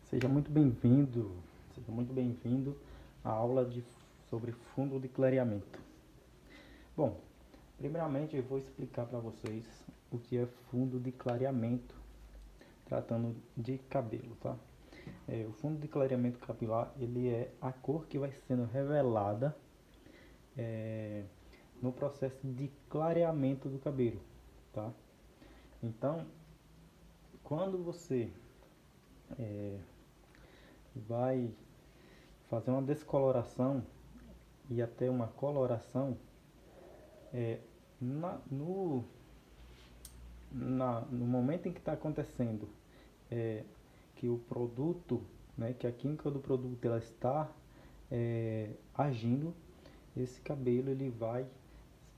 Seja muito bem-vindo, seja muito bem-vindo à sobre fundo de clareamento. Bom, primeiramente eu vou explicar para vocês o que é fundo de clareamento, tratando de cabelo, tá? O fundo de clareamento capilar, ele é a cor que vai sendo revelada no processo de clareamento do cabelo, tá? Então, quando você vai fazer uma descoloração e até uma coloração, é, na, no, no momento em que está acontecendo, é, que o produto, né, que a química do produto ela está agindo, esse cabelo ele vai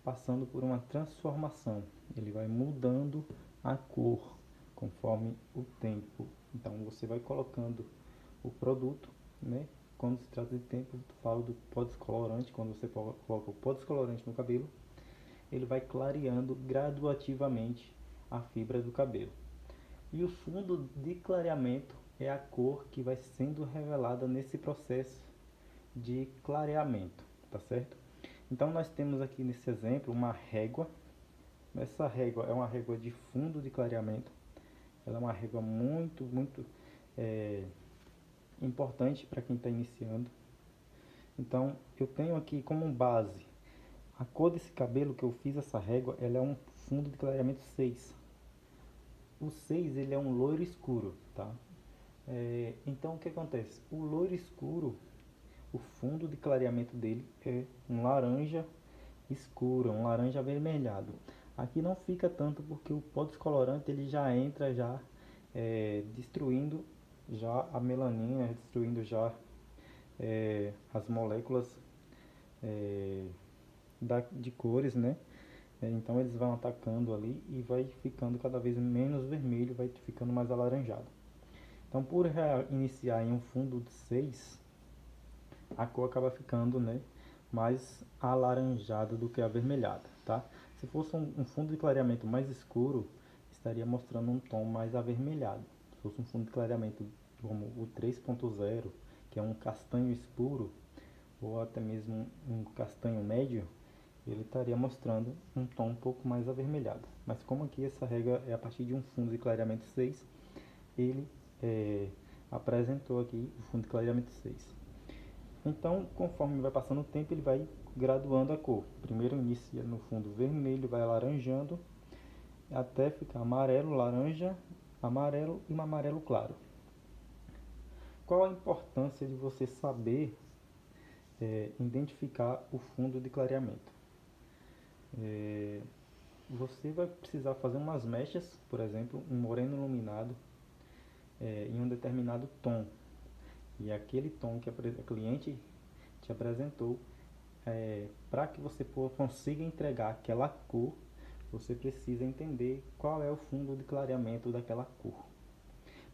passando por uma transformação, ele vai mudando a cor conforme o tempo. Então você vai colocando o produto, né? Quando se trata de tempo, eu falo do pó descolorante. Quando você coloca o pó descolorante no cabelo, ele vai clareando graduativamente a fibra do cabelo. E o fundo de clareamento é a cor que vai sendo revelada nesse processo de clareamento, tá certo? Então nós temos aqui nesse exemplo uma régua. Essa régua é uma régua de fundo de clareamento. Ela é uma régua muito é, importante para quem está iniciando. Então eu tenho aqui como base a cor desse cabelo que eu fiz essa régua, ela é um fundo de clareamento 6. O 6 ele é um loiro escuro, tá? Então o que acontece? O loiro escuro, o fundo de clareamento dele é um laranja escuro, um laranja avermelhado. Aqui não fica tanto porque o pó descolorante ele já entra destruindo já a melanina, destruindo já as moléculas de cores, né? Então eles vão atacando ali e vai ficando cada vez menos vermelho, vai ficando mais alaranjado. Então por iniciar em um fundo de 6, a cor acaba ficando, né, mais alaranjada do que avermelhada, tá? Se fosse um fundo de clareamento mais escuro, estaria mostrando um tom mais avermelhado. Se fosse um fundo de clareamento como o 3.0, que é um castanho escuro, ou até mesmo um castanho médio, ele estaria mostrando um tom um pouco mais avermelhado. Mas como aqui essa regra é a partir de um fundo de clareamento 6, ele apresentou aqui o fundo de clareamento 6. Então, conforme vai passando o tempo, ele vai graduando a cor. Primeiro inicia no fundo vermelho, vai alaranjando, até ficar amarelo, laranja, amarelo e um amarelo claro. Qual a importância de você saber identificar o fundo de clareamento? Você vai precisar fazer umas mechas, por exemplo, um moreno iluminado em um determinado tom. E aquele tom que a cliente te apresentou, para que você consiga entregar aquela cor, você precisa entender qual é o fundo de clareamento daquela cor,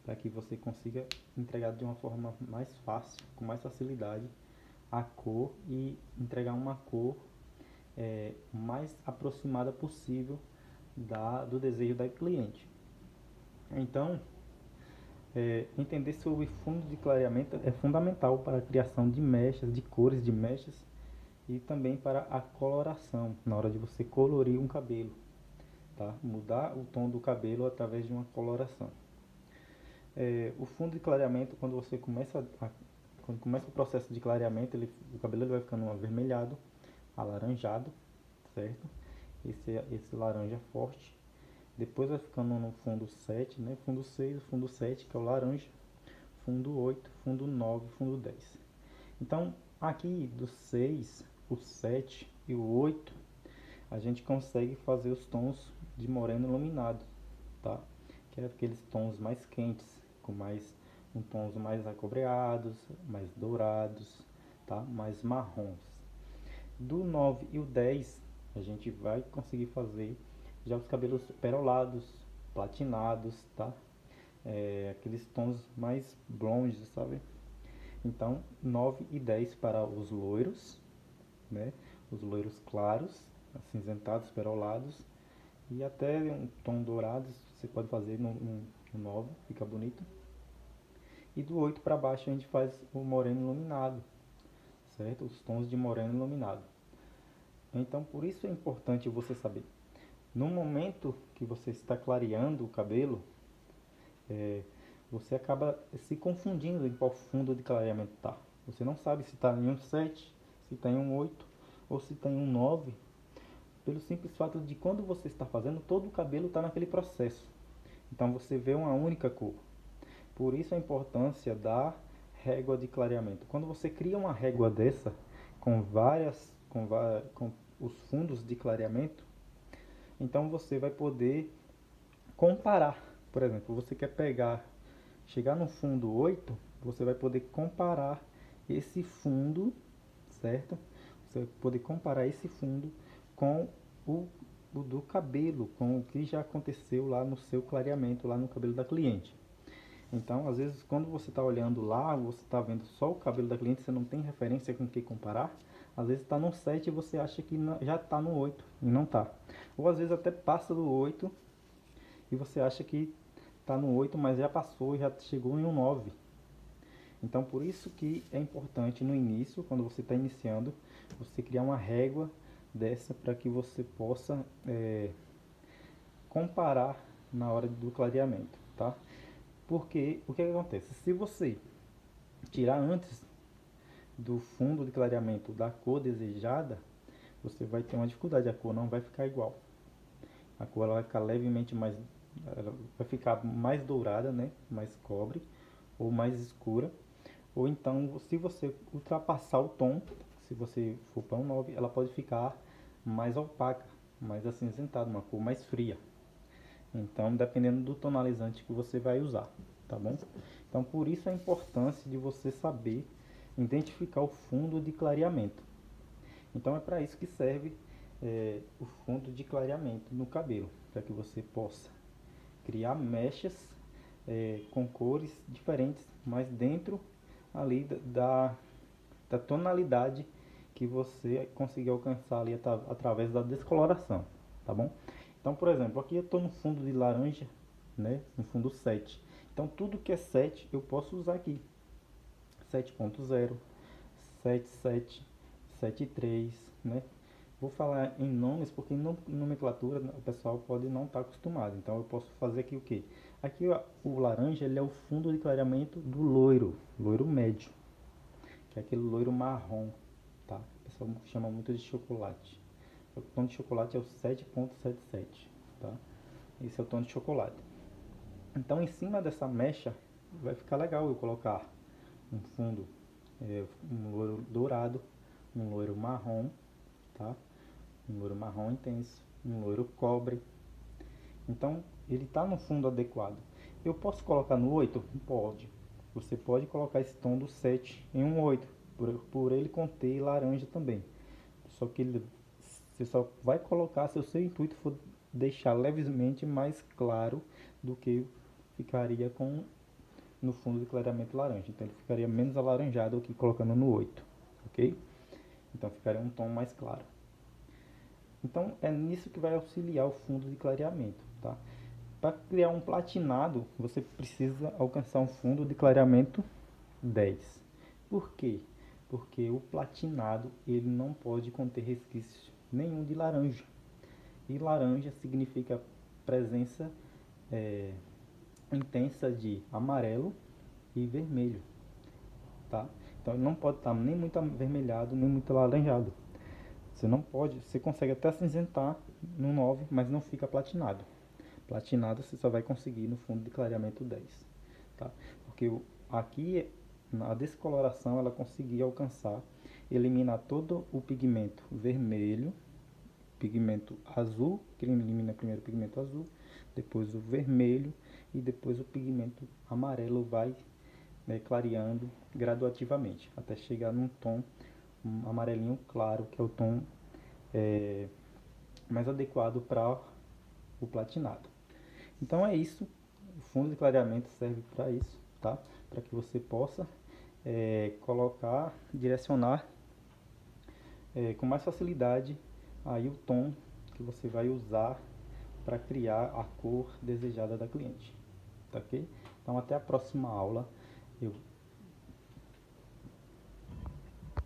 para que você consiga entregar de uma forma mais fácil, com mais facilidade, a cor e entregar uma cor mais aproximada possível do desejo da cliente. Então, entender sobre fundo de clareamento é fundamental para a criação de mechas, de cores de mechas, e também para a coloração, na hora de você colorir um cabelo, tá? Mudar o tom do cabelo através de uma coloração. O fundo de clareamento, quando começa o processo de clareamento, o cabelo ele vai ficando avermelhado, alaranjado, certo? Esse laranja forte. Depois vai ficando no fundo 7, né? Fundo 6, fundo 7, que é o laranja, fundo 8, fundo 9, fundo 10. Então, aqui do 6, o 7 e o 8, a gente consegue fazer os tons de moreno iluminado, tá? Que é aqueles tons mais quentes, com tons mais acobreados, mais dourados, tá? Mais marrons. Do 9 e o 10, a gente vai conseguir fazer já os cabelos perolados, platinados, tá? Aqueles tons mais blondes, sabe? Então, 9 e 10 para os loiros, né? Os loiros claros, acinzentados, perolados, e até um tom dourado você pode fazer no 9, fica bonito. e do 8 para baixo a gente faz o moreno iluminado, certo? Os tons de moreno iluminado. Então, por isso é importante você saber. No momento que você está clareando o cabelo, você acaba se confundindo em qual fundo de clareamento está. Você não sabe se está em um 7, se está em um 8 ou se está em um 9, pelo simples fato de quando você está fazendo, todo o cabelo está naquele processo. Então você vê uma única cor. Por isso a importância da régua de clareamento. Quando você cria uma régua dessa, com os fundos de clareamento, então você vai poder comparar. Por exemplo, você quer chegar no fundo 8, você vai poder comparar esse fundo, certo? Você vai poder comparar esse fundo com o do cabelo, com o que já aconteceu lá no seu clareamento, lá no cabelo da cliente. Então, às vezes, quando você está olhando lá, você está vendo só o cabelo da cliente, você não tem referência com o que comparar. Às vezes está no 7 e você acha que já está no 8 e não está. Ou às vezes até passa do 8 e você acha que está no 8, mas já passou, já chegou em um 9. Então, por isso que é importante no início, quando você está iniciando, você criar uma régua dessa para que você possa comparar na hora do clareamento, tá? Porque o que acontece? Se você tirar antes do fundo de clareamento da cor desejada, você vai ter uma dificuldade, a cor não vai ficar igual. A cor ela vai ficar levemente mais, ela vai ficar mais dourada, né? Mais cobre ou mais escura. Ou então, se você ultrapassar o tom, se você for para um 9, ela pode ficar mais opaca, mais acinzentada, uma cor mais fria. Então, dependendo do tonalizante que você vai usar, tá bom? Então, por isso a importância de você saber identificar o fundo de clareamento. Então, é para isso que serve o fundo de clareamento no cabelo, para que você possa criar mechas com cores diferentes, mas dentro ali da tonalidade que você conseguir alcançar ali através da descoloração, tá bom? Então, por exemplo, aqui eu estou no fundo de laranja, né? No fundo 7. Então, tudo que é 7 eu posso usar aqui. 7.0, 7.7, 7.3, né? Vou falar em nomes porque em nomenclatura o pessoal pode não estar acostumado. Então, eu posso fazer aqui o que? Aqui o laranja ele é o fundo de clareamento do loiro médio, que é aquele loiro marrom, tá? O pessoal chama muito de chocolate. O tom de chocolate é o 7.77, tá? Esse é o tom de chocolate. Então, em cima dessa mecha, vai ficar legal eu colocar um fundo, um loiro dourado, um loiro marrom, tá? Um loiro marrom intenso, um loiro cobre. Então, ele está no fundo adequado. Eu posso colocar no 8? Pode. Você pode colocar esse tom do 7 em um 8, por ele conter laranja também. Só que você só vai colocar se o seu intuito for deixar levemente mais claro do que ficaria no fundo de clareamento laranja. Então ele ficaria menos alaranjado do que colocando no 8, ok? Então ficaria um tom mais claro. Então é nisso que vai auxiliar o fundo de clareamento, tá? Para criar um platinado, você precisa alcançar um fundo de clareamento 10. Por quê? Porque o platinado ele não pode conter resquício nenhum de laranja. E laranja significa presença intensa de amarelo e vermelho, tá? Então ele não pode estar nem muito avermelhado, nem muito alaranjado. Você não pode, você consegue até acinzentar no 9, mas não fica platinado. Platinado você só vai conseguir no fundo de clareamento 10, tá? Porque aqui na descoloração ela conseguia alcançar, eliminar todo o pigmento vermelho, pigmento azul, que ele elimina primeiro o pigmento azul, depois o vermelho e depois o pigmento amarelo vai clareando gradativamente, até chegar num tom amarelinho claro, que é o tom mais adequado para o platinado. Então é isso, o fundo de clareamento serve para isso, tá? Para que você possa colocar, direcionar com mais facilidade aí o tom que você vai usar para criar a cor desejada da cliente, tá ok? Então até a próxima aula. Eu